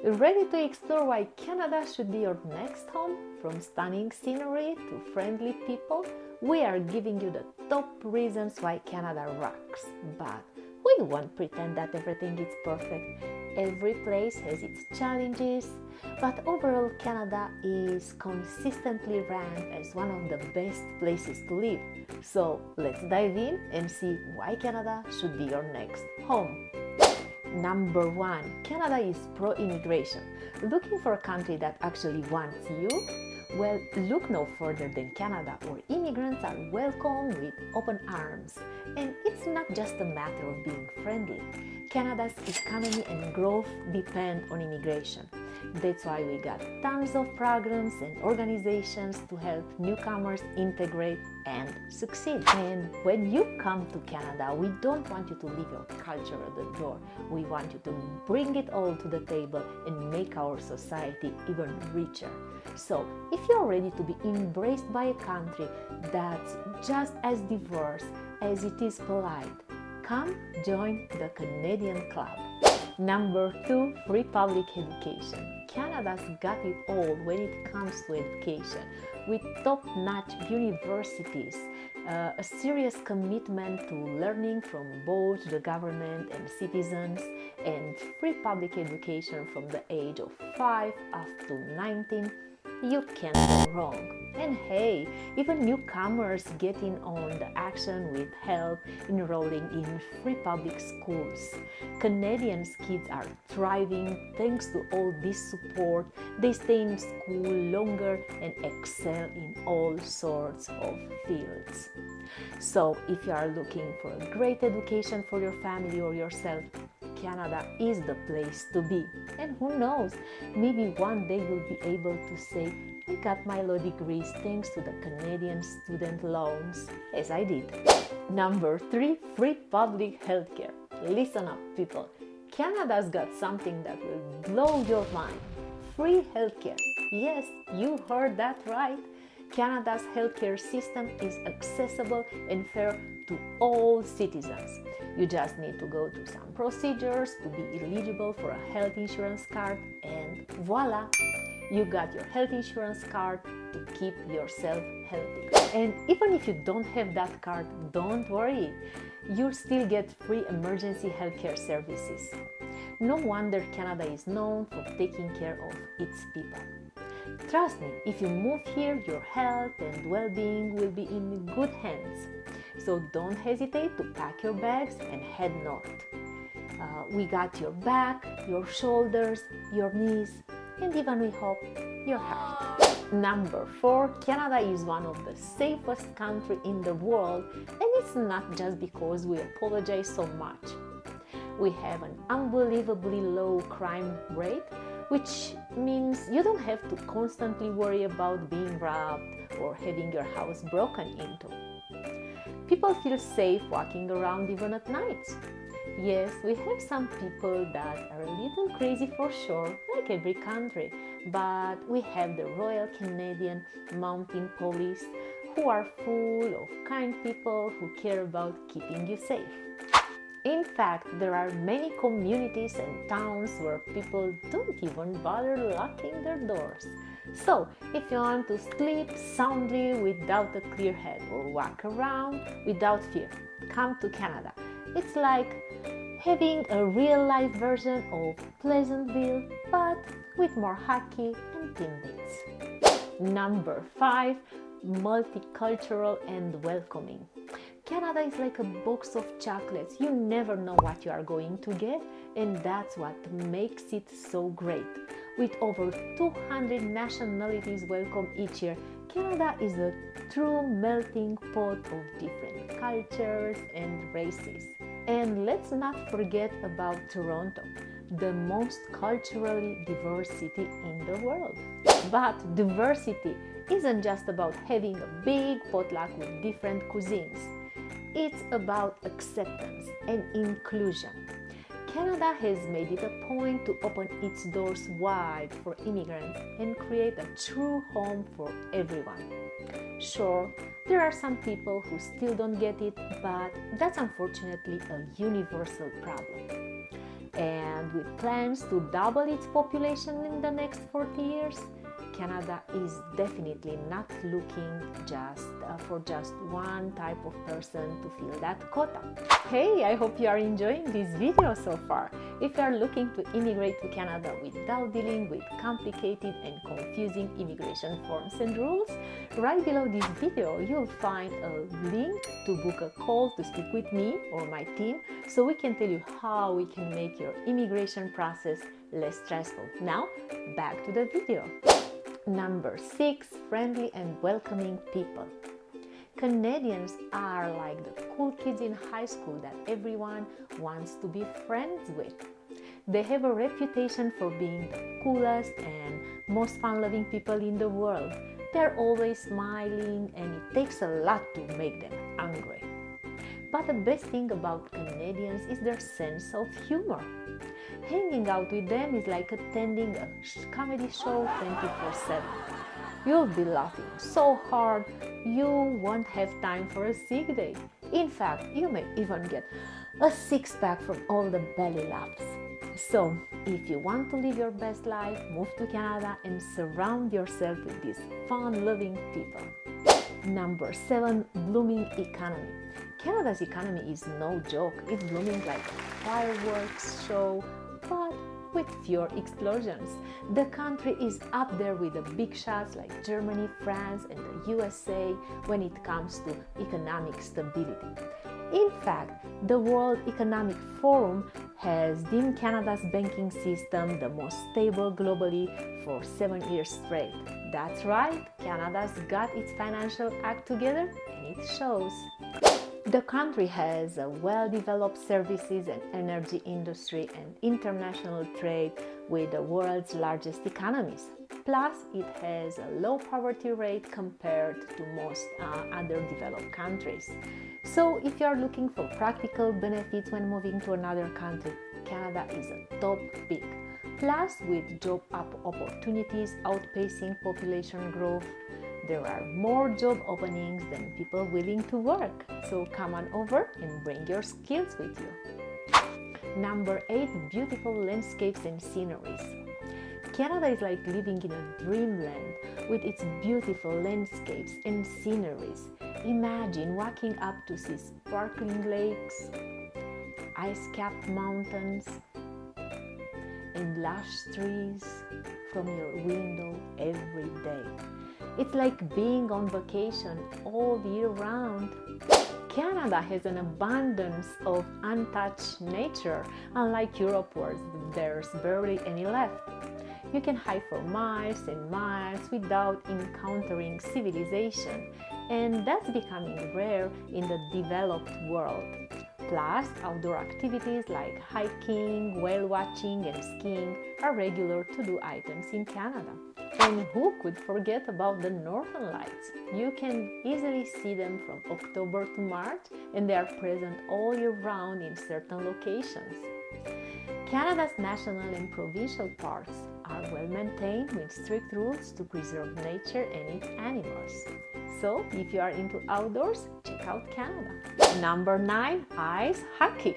Ready to explore why Canada should be your next home? From stunning scenery to friendly people, we are giving you the top reasons why Canada rocks. But we won't pretend that everything is perfect. Every place has its challenges, but overall Canada is consistently ranked as one of the best places to live. So let's dive in and see why Canada should be your next home. Number 1. Canada is pro-immigration. Looking for a country that actually wants you? Well, look no further than Canada, where immigrants are welcomed with open arms. And it's not just a matter of being friendly. Canada's economy and growth depend on immigration. That's why we got tons of programs and organizations to help newcomers integrate and succeed. And when you come to Canada, we don't want you to leave your culture at the door. We want you to bring it all to the table and make our society even richer. So, if you're ready to be embraced by a country that's just as diverse as it is polite, come join the Canadian Club. Number 2. Free public education. Canada's got it all when it comes to education, with top-notch universities, a serious commitment to learning from both the government and citizens, and free public education from the age of 5 up to 19. You can't go wrong. And hey, even newcomers get in on the action with help enrolling in free public schools. Canadians' kids are thriving thanks to all this support. They stay in school longer and excel in all sorts of fields. So, if you are looking for a great education for your family or yourself, Canada is the place to be. And who knows, maybe one day you'll be able to say, I got my law degrees thanks to the Canadian student loans, as I did. Number 3. Free public healthcare. Listen up, people. Canada's got something that will blow your mind. Free healthcare. Yes, you heard that right. Canada's healthcare system is accessible and fair to all citizens. You just need to go through some procedures to be eligible for a health insurance card, and voila! You got your health insurance card to keep yourself healthy. And even if you don't have that card, don't worry. You'll still get free emergency healthcare services. No wonder Canada is known for taking care of its people. Trust me, if you move here, your health and well-being will be in good hands. So don't hesitate to pack your bags and head north. We got your back, your shoulders, your knees, and even we hope your heart. Number 4. Canada is one of the safest countries in the world, and it's not just because we apologize so much. We have an unbelievably low crime rate, which means you don't have to constantly worry about being robbed or having your house broken into. People feel safe walking around even at night. Yes, we have some people that are a little crazy for sure, like every country, but we have the Royal Canadian Mounted Police, who are full of kind people who care about keeping you safe. In fact, there are many communities and towns where people don't even bother locking their doors. So, if you want to sleep soundly without a clear head or walk around without fear, come to Canada. It's like having a real-life version of Pleasantville, but with more hockey and Timbits. Number 5. Multicultural and welcoming. Canada is like a box of chocolates. You never know what you are going to get, and that's what makes it so great. With over 200 nationalities welcomed each year, Canada is a true melting pot of different cultures and races. And let's not forget about Toronto, the most culturally diverse city in the world. But diversity isn't just about having a big potluck with different cuisines. It's about acceptance and inclusion. Canada has made it a point to open its doors wide for immigrants and create a true home for everyone. Sure, there are some people who still don't get it, but that's unfortunately a universal problem. And with plans to double its population in the next 40 years, Canada is definitely not looking for just one type of person to fill that quota. Hey, I hope you are enjoying this video so far. If you are looking to immigrate to Canada without dealing with complicated and confusing immigration forms and rules, right below this video you'll find a link to book a call to speak with me or my team so we can tell you how we can make your immigration process less stressful. Now, back to the video. Number 6, friendly and welcoming people. Canadians are like the cool kids in high school that everyone wants to be friends with. They have a reputation for being the coolest and most fun-loving people in the world. They're always smiling and it takes a lot to make them angry. But the best thing about Canadians is their sense of humor. Hanging out with them is like attending a comedy show 24/7. You'll be laughing so hard you won't have time for a sick day. In fact, you may even get a six-pack from all the belly laughs. So, if you want to live your best life, move to Canada and surround yourself with these fun-loving people. Number 7, blooming economy. Canada's economy is no joke. It's blooming like a fireworks show, but with fewer explosions. The country is up there with the big shots like Germany, France, and the USA when it comes to economic stability. In fact, the World Economic Forum has deemed Canada's banking system the most stable globally for 7 years straight. That's right, Canada's got its financial act together and it shows. The country has a well-developed services and energy industry and international trade with the world's largest economies. Plus, it has a low poverty rate compared to most other developed countries. So, if you are looking for practical benefits when moving to another country, Canada is a top pick. Plus, with job opportunities outpacing population growth, there are more job openings than people willing to work. So come on over and bring your skills with you. Number 8, beautiful landscapes and sceneries. Canada is like living in a dreamland with its beautiful landscapes and sceneries. Imagine walking up to see sparkling lakes, ice-capped mountains, and lush trees from your window every day. It's like being on vacation all year round. Canada has an abundance of untouched nature, unlike Europe where there's barely any left. You can hike for miles and miles without encountering civilization, and that's becoming rare in the developed world. Plus, outdoor activities like hiking, whale watching, and skiing are regular to-do items in Canada. And who could forget about the Northern Lights? You can easily see them from October to March, and they are present all year round in certain locations. Canada's national and provincial parks are well maintained with strict rules to preserve nature and its animals. So, if you are into outdoors, check out Canada. Number 9, ice hockey.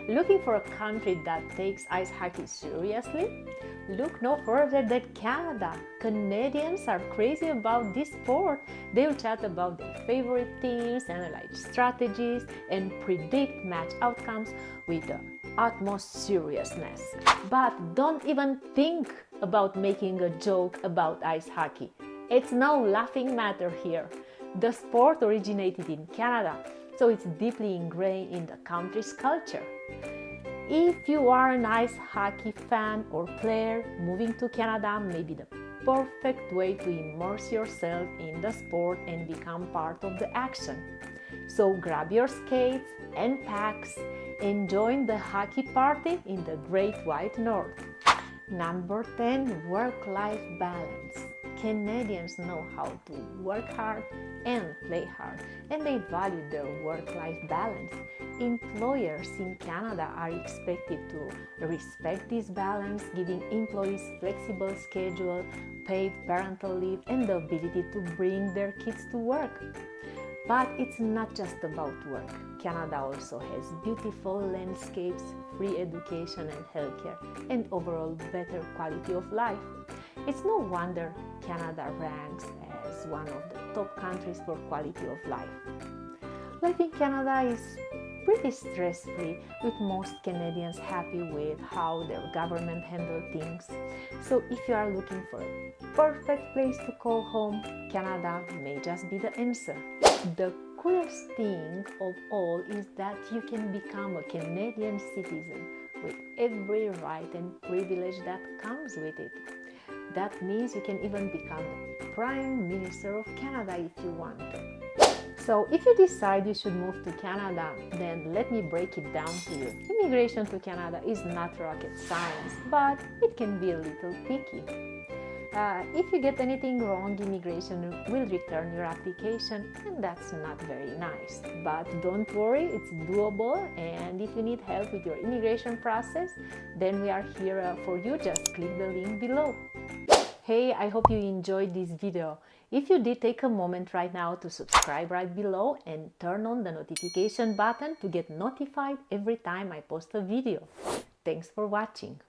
Looking for a country that takes ice hockey seriously? Look no further than Canada. Canadians are crazy about this sport. They'll chat about their favorite teams, analyze strategies, and predict match outcomes with the utmost seriousness. But don't even think about making a joke about ice hockey. It's no laughing matter here. The sport originated in Canada, so it's deeply ingrained in the country's culture. If you are an ice hockey fan or player, moving to Canada may be the perfect way to immerse yourself in the sport and become part of the action. So grab your skates and packs and join the hockey party in the Great White North. Number 10, work-life balance. Canadians know how to work hard and play hard, and they value their work-life balance. Employers in Canada are expected to respect this balance, giving employees flexible schedule, paid parental leave, and the ability to bring their kids to work. But it's not just about work. Canada also has beautiful landscapes, free education and healthcare, and overall better quality of life. It's no wonder Canada ranks as one of the top countries for quality of life. Life in Canada is pretty stress-free, with most Canadians happy with how their government handles things. So if you are looking for a perfect place to call home, Canada may just be the answer. The coolest thing of all is that you can become a Canadian citizen with every right and privilege that comes with it. That means you can even become the Prime Minister of Canada if you want to. So if you decide you should move to Canada, then let me break it down to you. Immigration to Canada is not rocket science, but it can be a little picky. If you get anything wrong, immigration will return your application, and that's not very nice. But don't worry, it's doable, and if you need help with your immigration process, then we are here for you. Just click the link below. Hey, I hope you enjoyed this video. If you did, take a moment right now to subscribe right below and turn on the notification button to get notified every time I post a video. Thanks for watching.